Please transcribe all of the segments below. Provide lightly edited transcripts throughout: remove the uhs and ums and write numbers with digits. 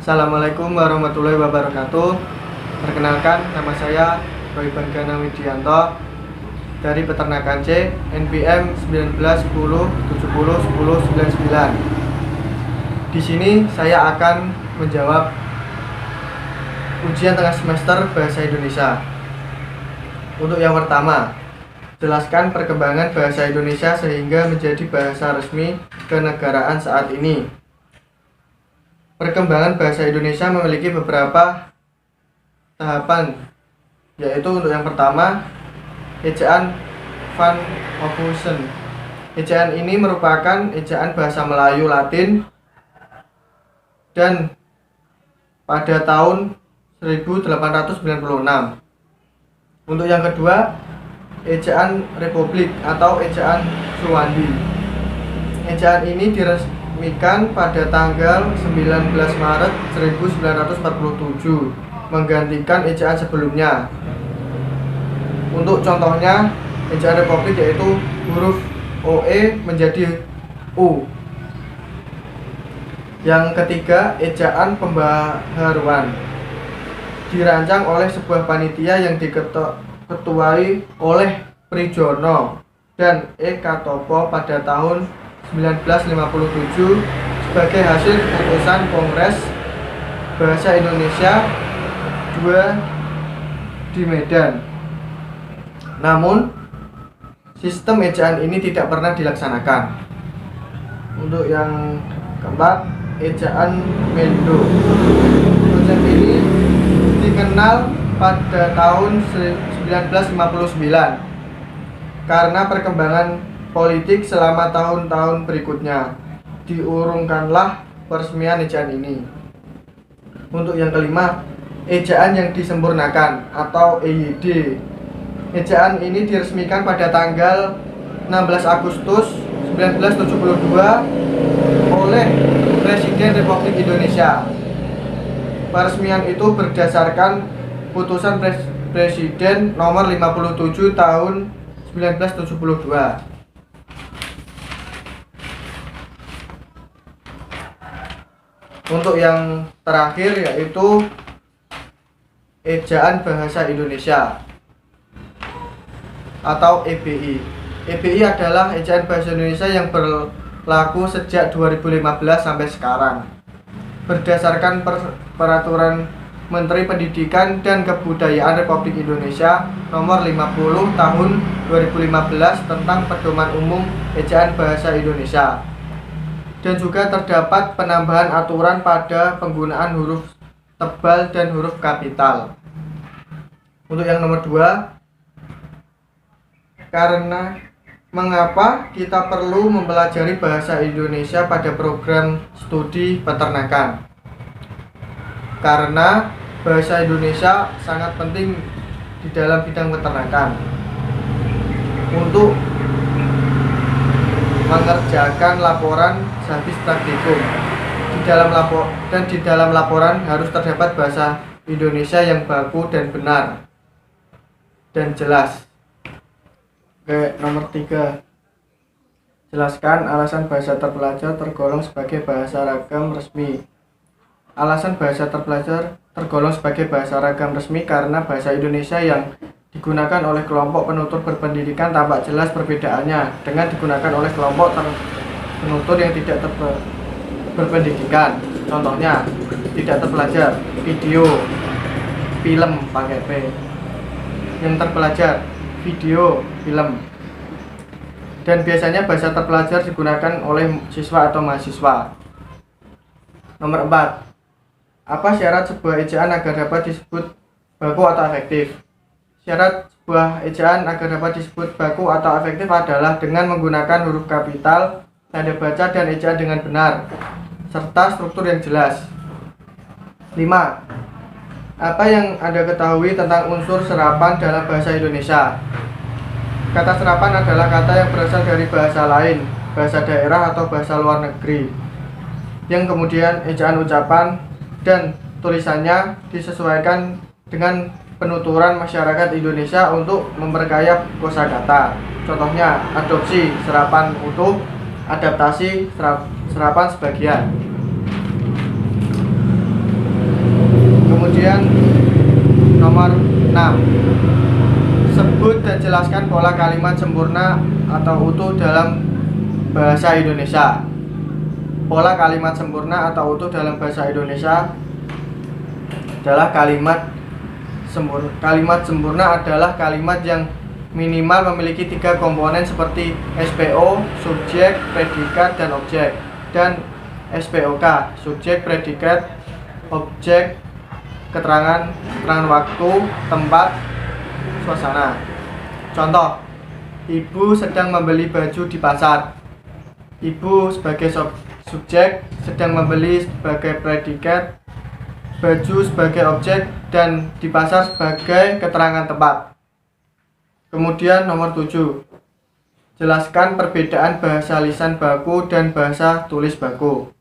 Assalamualaikum warahmatullahi wabarakatuh. Perkenalkan, nama saya Roy Bangana Widianto dari Peternakan C, NPM 1910701099. Di sini saya akan menjawab ujian tengah semester Bahasa Indonesia. Untuk yang pertama, jelaskan perkembangan bahasa Indonesia sehingga menjadi bahasa resmi kenegaraan saat ini. Perkembangan bahasa Indonesia memiliki beberapa tahapan, yaitu untuk yang pertama, ejaan Van Ophusen. Ejaan ini merupakan ejaan bahasa Melayu Latin dan pada tahun 1896. Untuk yang kedua, ejaan Republik atau ejaan Suwandi. Ejaan ini diresmikan pada tanggal 19 Maret 1947, menggantikan ejaan sebelumnya. Untuk contohnya, ejaan Republik yaitu huruf OE menjadi U. Yang ketiga, ejaan pembaharuan. Dirancang oleh sebuah panitia yang diketuai oleh Prijono dan E. Katopo pada tahun 1957 sebagai hasil keputusan Kongres Bahasa Indonesia II di Medan. Namun, sistem ejaan ini tidak pernah dilaksanakan. Untuk yang keempat, ejaan Mendo. Konsep ini dikenal pada tahun 1959 karena perkembangan politik selama tahun-tahun berikutnya. Diurungkanlah peresmian ejaan ini. Untuk yang kelima, ejaan yang disempurnakan atau EYD. Ejaan ini diresmikan pada tanggal 16 Agustus 1972 oleh Presiden Republik Indonesia. Peresmian itu berdasarkan putusan Presiden nomor 57 tahun 1972. Untuk yang terakhir yaitu ejaan bahasa Indonesia atau EBI. EBI adalah ejaan bahasa Indonesia yang berlaku sejak 2015 sampai sekarang. Berdasarkan peraturan Menteri Pendidikan dan Kebudayaan Republik Indonesia nomor 50 tahun 2015 tentang pedoman umum ejaan bahasa Indonesia. Dan juga terdapat penambahan aturan pada penggunaan huruf tebal dan huruf kapital. Untuk yang nomor 2, karena mengapa kita perlu mempelajari bahasa Indonesia pada program studi peternakan? Karena bahasa Indonesia sangat penting di dalam bidang peternakan untuk mengerjakan laporan Satis Praktikum. Di dalam laporan harus terdapat bahasa Indonesia yang baku dan benar dan jelas. Oke, nomor 3. Jelaskan alasan bahasa terpelajar tergolong sebagai bahasa ragam resmi. Alasan bahasa terpelajar tergolong sebagai bahasa ragam resmi karena bahasa Indonesia yang digunakan oleh kelompok penutur berpendidikan tampak jelas perbedaannya dengan digunakan oleh kelompok penutur yang tidak berpendidikan. Contohnya, tidak terpelajar, video, film pakai P. Yang terpelajar, video, film. Dan biasanya bahasa terpelajar digunakan oleh siswa atau mahasiswa. Nomor 4. Apa syarat sebuah ejaan agar dapat disebut baku atau efektif? Syarat sebuah ejaan agar dapat disebut baku atau efektif adalah dengan menggunakan huruf kapital, tanda baca dan ejaan dengan benar, serta struktur yang jelas. 5. Apa yang Anda ketahui tentang unsur serapan dalam bahasa Indonesia? Kata serapan adalah kata yang berasal dari bahasa lain, bahasa daerah atau bahasa luar negeri, yang kemudian ejaan ucapan dan tulisannya disesuaikan dengan penuturan masyarakat Indonesia untuk memperkaya kosakata. Contohnya, adopsi serapan utuh, adaptasi serapan sebagian. Sebut dan jelaskan pola kalimat sempurna atau utuh dalam bahasa Indonesia. Pola kalimat sempurna atau utuh dalam bahasa Indonesia adalah kalimat sempurna adalah kalimat yang minimal memiliki 3 komponen seperti SPO, subjek, predikat, dan objek, dan SPOK, subjek, predikat, objek, keterangan waktu, tempat, suasana. Contoh, ibu sedang membeli baju di pasar. Ibu sebagai subjek, sedang membeli sebagai predikat, baju sebagai objek, dan di pasar sebagai keterangan tempat. Kemudian nomor 7, jelaskan perbedaan bahasa lisan baku dan bahasa tulis baku.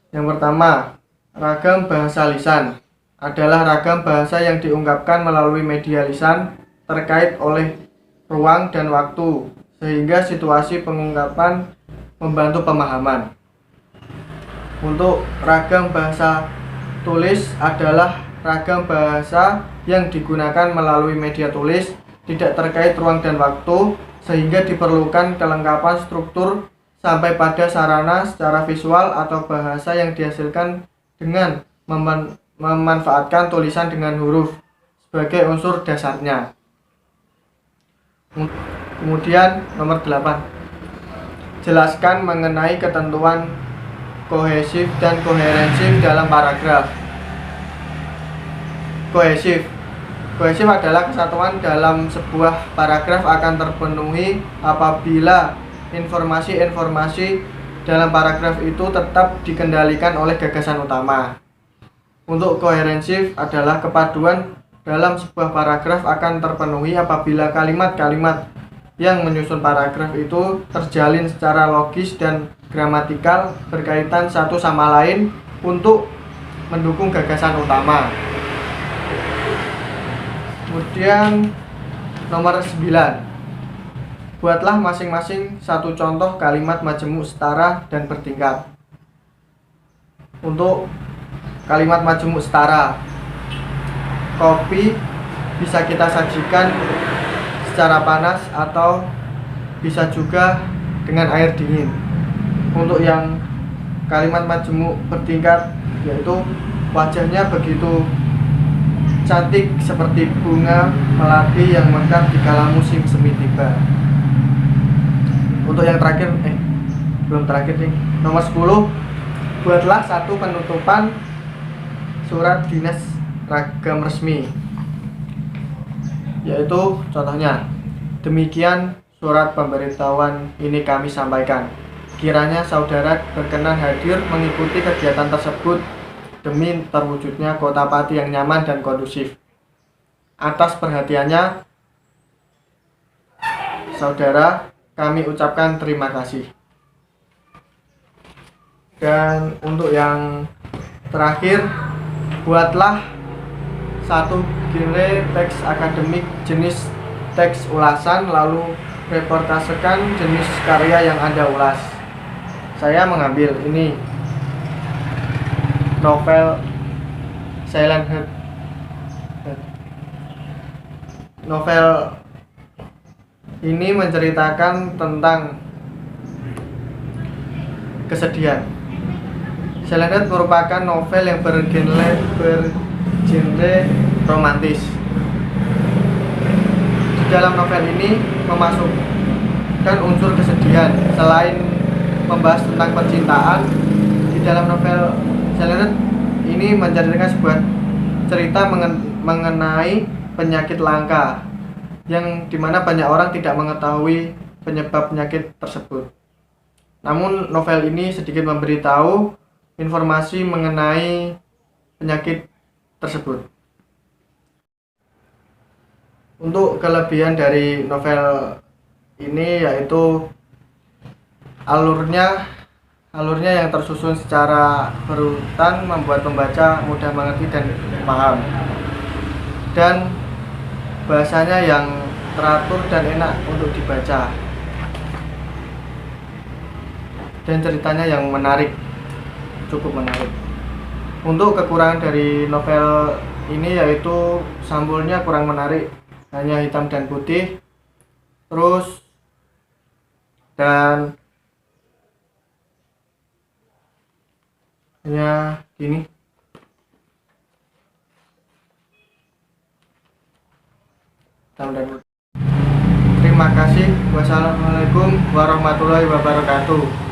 Yang pertama, ragam bahasa lisan adalah ragam bahasa yang diungkapkan melalui media lisan terkait oleh ruang dan waktu, sehingga situasi pengungkapan membantu pemahaman. Untuk ragam bahasa tulis adalah ragam bahasa yang digunakan melalui media tulis, tidak terkait ruang dan waktu, sehingga diperlukan kelengkapan struktur sampai pada sarana secara visual atau bahasa yang dihasilkan dengan memanfaatkan tulisan dengan huruf sebagai unsur dasarnya. Kemudian nomor 8, jelaskan mengenai ketentuan kohesif dan koherensif dalam paragraf. Kohesif adalah kesatuan dalam sebuah paragraf akan terpenuhi apabila informasi-informasi dalam paragraf itu tetap dikendalikan oleh gagasan utama. Untuk koherensif adalah kepaduan dalam sebuah paragraf akan terpenuhi apabila kalimat-kalimat yang menyusun paragraf itu terjalin secara logis dan gramatikal, berkaitan satu sama lain untuk mendukung gagasan utama. Kemudian nomor 9, buatlah masing-masing satu contoh kalimat majemuk setara dan bertingkat. Untuk kalimat majemuk setara, kopi bisa kita sajikan secara panas atau bisa juga dengan air dingin. Untuk yang kalimat majemuk bertingkat, yaitu wajahnya begitu cantik seperti bunga melati yang mekar di kala musim semi tiba. Untuk yang terakhir, belum terakhir nih, nomor 10, buatlah satu penutupan surat dinas ragam resmi, yaitu contohnya, demikian surat pemberitahuan ini kami sampaikan. Kiranya saudara berkenan hadir mengikuti kegiatan tersebut demi terwujudnya Kota Pati yang nyaman dan kondusif. Atas perhatiannya, saudara, kami ucapkan terima kasih. Dan untuk yang terakhir, buatlah satu genre teks akademik jenis teks ulasan, lalu reportasekan jenis karya yang Anda ulas. Saya mengambil ini novel Silent Heart. Novel ini menceritakan tentang kesedihan. Silent Heart merupakan novel yang bergenre romantis. Di dalam novel ini memasukkan unsur kesedihan. Selain membahas tentang percintaan, di dalam novel Silent Heart ini menceritakan sebuah cerita mengenai penyakit langka, yang dimana banyak orang tidak mengetahui penyebab penyakit tersebut. Namun novel ini sedikit memberitahu informasi mengenai penyakit tersebut. Untuk kelebihan dari novel ini yaitu alurnya yang tersusun secara berurutan, membuat pembaca mudah mengerti dan paham, dan bahasanya yang teratur dan enak untuk dibaca, dan ceritanya yang menarik, cukup menarik. Untuk kekurangan dari novel ini yaitu sampulnya kurang menarik, hanya hitam dan putih, terus dan hanya gini. Hitam dan putih. Terima kasih. Wassalamualaikum warahmatullahi wabarakatuh.